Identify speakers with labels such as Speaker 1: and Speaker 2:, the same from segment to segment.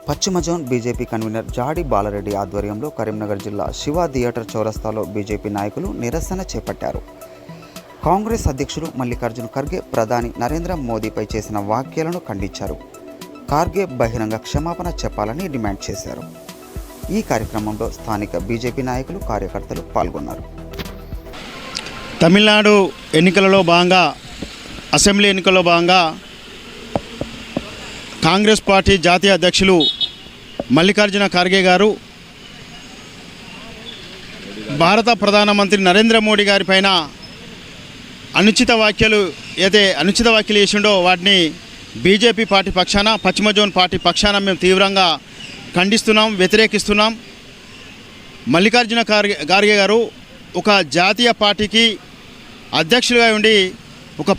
Speaker 1: పశ్చిమ zone BJP convener జాడి బాలరెడ్డి ఆధ్వర్యంలో కరీంనగర్ జిల్లా శివ థియేటర్ చౌరస్తాలో బీజేపీ నాయకులు నిరసన చేపట్టారు. కాంగ్రెస్ అధ్యక్షులు మల్లికార్జున ఖర్గే ప్రధాని నరేంద్ర మోదీపై చేసిన వ్యాఖ్యలను ఖండించారు. ఖర్గే బహిరంగ క్షమాపణ చెప్పాలని డిమాండ్ చేశారు. ఈ కార్యక్రమంలో స్థానిక బీజేపీ నాయకులు, కార్యకర్తలు పాల్గొన్నారు.
Speaker 2: తమిళనాడు ఎన్నికలలో భాగంగా, అసెంబ్లీ ఎన్నికల్లో భాగంగా కాంగ్రెస్ పార్టీ జాతీయ అధ్యక్షులు మల్లికార్జున ఖర్గే గారు భారత ప్రధానమంత్రి నరేంద్ర మోడీ గారి పైన అనుచిత వ్యాఖ్యలు చేసిండో వాటిని బీజేపీ పార్టీ పక్షాన, పశ్చిమ జోన్ పార్టీ పక్షాన మేము తీవ్రంగా ఖండిస్తున్నాం, వ్యతిరేకిస్తున్నాం. మల్లికార్జున ఖర్గే గారు ఒక జాతీయ పార్టీకి అధ్యక్షులుగా ఉండి ఒక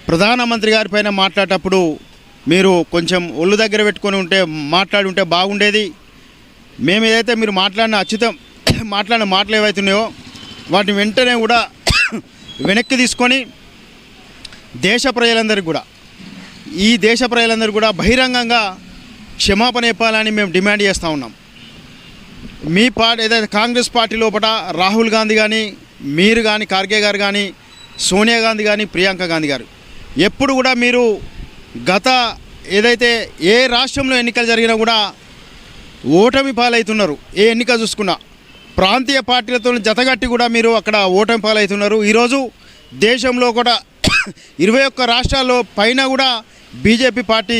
Speaker 2: ప్రధానమంత్రి గారి పైన మాట్లాడేటప్పుడు మీరు కొంచెం ఒళ్ళు దగ్గర పెట్టుకొని మాట్లాడి ఉంటే బాగుండేది. మేము ఏదైతే మీరు మాట్లాడిన మాటలు ఏవైతున్నాయో వాటిని వెంటనే కూడా వెనక్కి తీసుకొని దేశ ప్రజలందరికీ కూడా బహిరంగంగా క్షమాపణ చెప్పాలని మేము డిమాండ్ చేస్తూ ఉన్నాం. మీ పార్టీ ఏదైతే కాంగ్రెస్ పార్టీ లోపల రాహుల్ గాంధీ కానీ, మీరు కానీ, ఖర్గే గారు కానీ, సోనియా గాంధీ కానీ, ప్రియాంక గాంధీ గారు ఎప్పుడు కూడా మీరు ఏదైతే ఏ రాష్ట్రంలో ఎన్నికలు జరిగినా కూడా ఓటమి పాలవుతున్నారు. ఏ ఎన్నిక చూసుకున్నా ప్రాంతీయ పార్టీలతో జతగట్టి కూడా మీరు అక్కడ ఓటమి పాలవుతున్నారు. ఈరోజు దేశంలో కూడా 21 రాష్ట్రాల్లో పైన కూడా బీజేపీ పార్టీ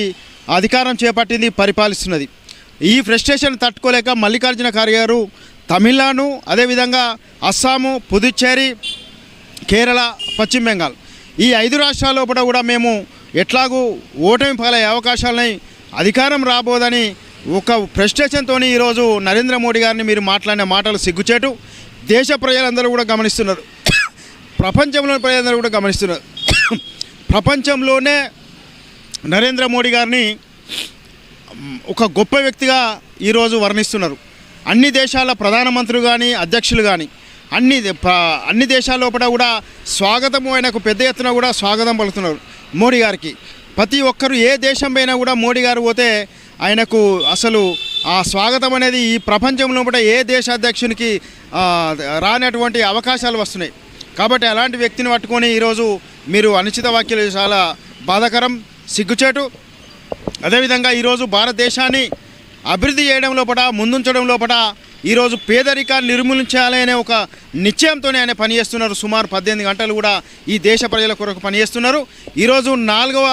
Speaker 2: అధికారం చేపట్టింది, పరిపాలిస్తున్నది. ఈ ఫ్రస్ట్రేషన్ తట్టుకోలేక మల్లికార్జున ఖర్గే గారు తమిళనాడు, అదేవిధంగా అస్సాము, పుదుచ్చేరి, కేరళ, పశ్చిమ బెంగాల్ ఈ 5 రాష్ట్రాల లోపల కూడా మేము ఎట్లాగూ ఓటమి పాలయ్యే అవకాశాలని, అధికారం రాబోదని ఒక ఫ్రస్ట్రేషన్తో ఈరోజు నరేంద్ర మోడీ గారిని మీరు మాట్లాడిన మాటలు సిగ్గుచేటు. దేశ ప్రజలందరూ కూడా గమనిస్తున్నారు, ప్రపంచంలోని ప్రజలందరూ కూడా గమనిస్తున్నారు. ప్రపంచంలోనే నరేంద్ర మోడీ గారిని ఒక గొప్ప వ్యక్తిగా ఈరోజు వర్ణిస్తున్నారు. అన్ని దేశాల ప్రధానమంత్రులు కానీ, అధ్యక్షులు కానీ అన్ని దేశాల లోపల కూడా స్వాగతము, ఆయనకు పెద్ద ఎత్తున కూడా స్వాగతం పలుకుతున్నారు మోడీ గారికి. ప్రతి ఒక్కరు ఏ దేశం పైన కూడా మోడీ గారు పోతే ఆయనకు అసలు ఆ స్వాగతం అనేది ఈ ప్రపంచంలో కూడా ఏ దేశ అధ్యక్షునికి రానటువంటి అవకాశాలు వస్తున్నాయి. కాబట్టి అలాంటి వ్యక్తిని పట్టుకొని ఈరోజు మీరు అనుచిత వ్యాఖ్యలు చాలా బాధాకరం, సిగ్గుచేటు. అదేవిధంగా ఈరోజు భారతదేశాన్ని అభివృద్ధి చేయడం లోపల, ముందుంచడం లోపల ఈరోజు పేదరికాన్ని నిర్మూలించాలనే ఒక నిశ్చయంతోనే ఆయన పనిచేస్తున్నారు. సుమారు 18 గంటలు కూడా ఈ దేశ ప్రజల కొరకు పనిచేస్తున్నారు. ఈరోజు 4వ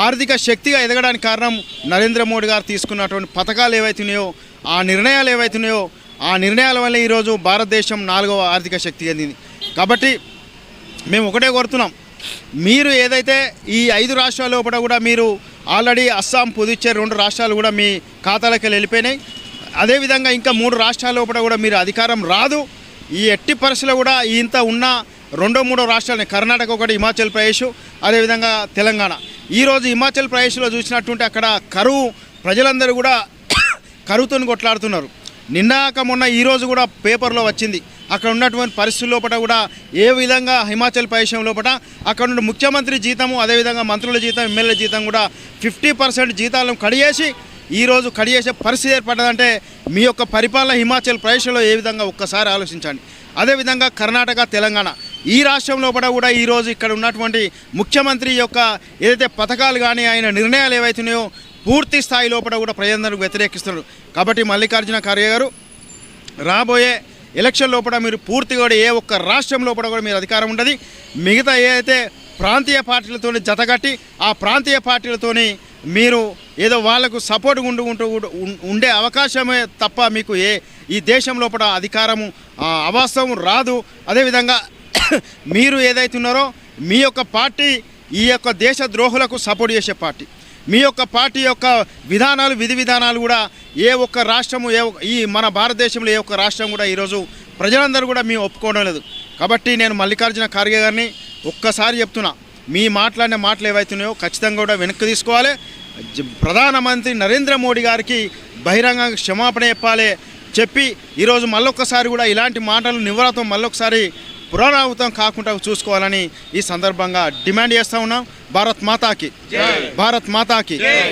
Speaker 2: ఆర్థిక శక్తిగా ఎదగడానికి కారణం నరేంద్ర మోడీ గారు తీసుకున్నటువంటి పథకాలు ఏవైతున్నాయో, ఆ నిర్ణయాల వల్ల ఈరోజు భారతదేశం 4వ ఆర్థిక శక్తి చెందింది. కాబట్టి మేము ఒకటే కోరుతున్నాం, మీరు ఏదైతే ఈ 5 రాష్ట్రాల లోపల కూడా మీరు ఆల్రెడీ అస్సాం, పుదుచ్చేరి 2 రాష్ట్రాలు కూడా మీ ఖాతాలోకి వెళ్ళిపోయినాయి. అదేవిధంగా ఇంకా 3 రాష్ట్రాల లోపల కూడా మీరు అధికారం రాదు. ఈ ఎట్టి పరిస్థితుల్లో కూడా ఇంత ఉన్న 2-3 రాష్ట్రాలని, కర్ణాటక ఒకటి, హిమాచల్ ప్రదేశ్, అదేవిధంగా తెలంగాణ. ఈరోజు హిమాచల్ ప్రదేశ్లో చూసినట్టుంటే అక్కడ కరువు, ప్రజలందరూ కూడా కరువుతో కొట్లాడుతున్నారు. నిన్నాక మొన్న ఈరోజు కూడా పేపర్లో వచ్చింది అక్కడ ఉన్నటువంటి పరిస్థితుల లోపల కూడా ఏ విధంగా హిమాచల్ ప్రదేశం లోపల అక్కడ ఉన్న ముఖ్యమంత్రి జీతము, అదేవిధంగా మంత్రుల జీతం, ఎమ్మెల్యే జీతం కూడా 50% జీతాలను కడిగేసే పరిస్థితి ఏర్పడ్డదంటే మీ యొక్క పరిపాలన హిమాచల్ ప్రదేశ్లో ఏ విధంగా ఒక్కసారి ఆలోచించండి. అదేవిధంగా కర్ణాటక, తెలంగాణ ఈ రాష్ట్రం లోపల కూడా ఈరోజు ఇక్కడ ఉన్నటువంటి ముఖ్యమంత్రి యొక్క ఏదైతే పథకాలు కానీ, ఆయన నిర్ణయాలు ఏవైతున్నాయో పూర్తి స్థాయి లోపల కూడా ప్రజలందరూ వ్యతిరేకిస్తున్నారు. కాబట్టి మల్లికార్జున ఖర్గే గారు రాబోయే ఎలక్షన్ లోపల మీరు పూర్తిగా కూడా ఏ ఒక్క రాష్ట్రం లోపల కూడా మీరు అధికారం ఉండదు. మిగతా ఏదైతే ప్రాంతీయ పార్టీలతో జతగట్టి ఆ ప్రాంతీయ పార్టీలతోని మీరు ఏదో వాళ్లకు సపోర్ట్ ఉండే అవకాశమే తప్ప మీకు ఈ దేశం లోపల అధికారము అవాస్తవం రాదు. అదేవిధంగా మీరు ఏదైతే ఉన్నారో మీ యొక్క పార్టీ ఈ యొక్క దేశ ద్రోహులకు సపోర్ట్ చేసే పార్టీ. మీ యొక్క పార్టీ యొక్క విధి విధానాలు కూడా ఏ ఒక్క రాష్ట్రము, ఈ మన భారతదేశంలో ఏ ఒక్క రాష్ట్రం కూడా ఈరోజు ప్రజలందరూ కూడా మేము ఒప్పుకోవడం లేదు. కాబట్టి నేను మల్లికార్జున ఖర్గే గారిని ఒక్కసారి చెప్తున్నా, మీ మాట్లాడిన మాటలు ఏవైతున్నాయో ఖచ్చితంగా కూడా వెనక్కి తీసుకోవాలి. ప్రధానమంత్రి నరేంద్ర మోడీ గారికి బహిరంగ క్షమాపణ చెప్పి ఈరోజు మళ్ళొక్కసారి కూడా ఇలాంటి మాటలు నివృత్తం మళ్ళొకసారి పునరావృతం కాకుండా చూసుకోవాలని ఈ సందర్భంగా డిమాండ్ చేస్తూ ఉన్నాం. భారత్ మాతాకి జై.